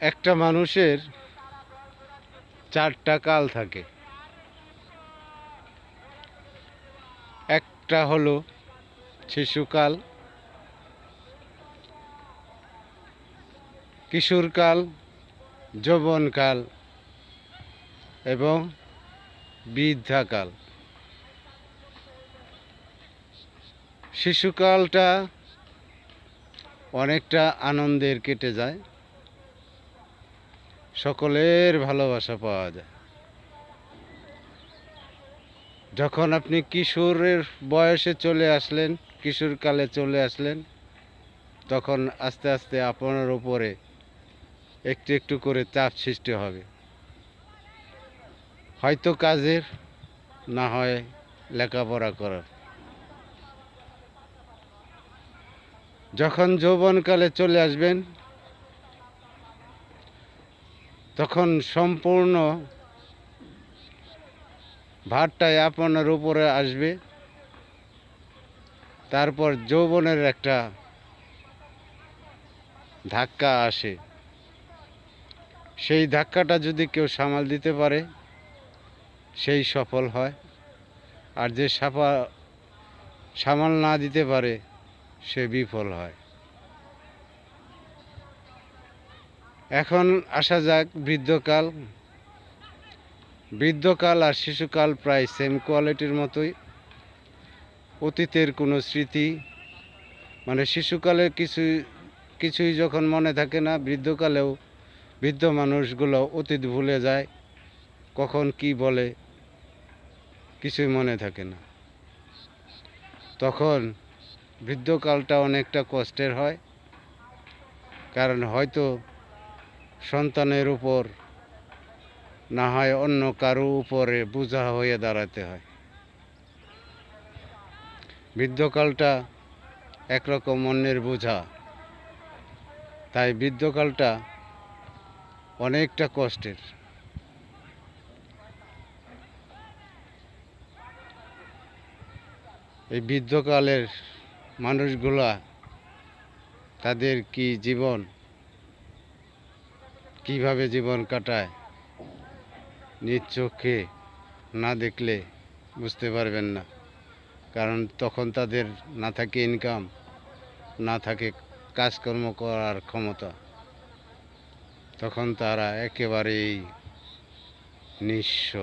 একটা মানুষের চারটা কাল থাকে। একটা হলো শিশুকাল, কিশোরকাল, যৌবনকাল এবং বৃদ্ধাকাল। শিশুকালটা অনেকটা আনন্দের কেটে যায়, সকলের ভালোবাসা পাওয়া যায়। যখন আপনি কিশোরের বয়সে চলে আসলেন, কিশোরকালে চলে আসলেন, তখন আস্তে আস্তে আপনার উপরে একটু একটু করে চাপ সৃষ্টি হবে, হয়তো কাজের, না হয় লেখাপড়া করার। যখন যৌবনকালে চলে আসবেন, তখন সম্পূর্ণ ভারটাই আপনার উপরে আসবে। তারপর যৌবনের একটা ধাক্কা আসে, সেই ধাক্কাটা যদি কেউ সামাল দিতে পারে সেই সফল হয়, আর যে সামাল না দিতে পারে সে বিফল হয়। এখন আসা যাক বৃদ্ধকাল। বৃদ্ধকাল আর শিশুকাল প্রায় সেম কোয়ালিটির মতোই। অতীতের কোনো স্মৃতি, মানে শিশুকালে কিছুই যখন মনে থাকে না, বৃদ্ধকালেও বৃদ্ধ মানুষগুলো অতীত ভুলে যায়, কখন কি বলে কিছুই মনে থাকে না। তখন বৃদ্ধকালটা অনেকটা কষ্টের হয়, কারণ হয়তো সন্তানের উপর, না হয় অন্য কারো উপরে বোঝা হয়ে দাঁড়াতে হয়। বৃদ্ধকালটা একরকম অন্যের বোঝা, তাই বৃদ্ধকালটা অনেকটা কষ্টের। এই বৃদ্ধকালের মানুষগুলা তাদের কি জীবন, কিভাবে জীবন কাটায়, নিজ চোখে না দেখলে বুঝতে পারবেন না। কারণ তখন তাদের না থাকে ইনকাম, না থাকে কাজকর্ম করার ক্ষমতা, তখন তারা একেবারেই নিঃস্ব।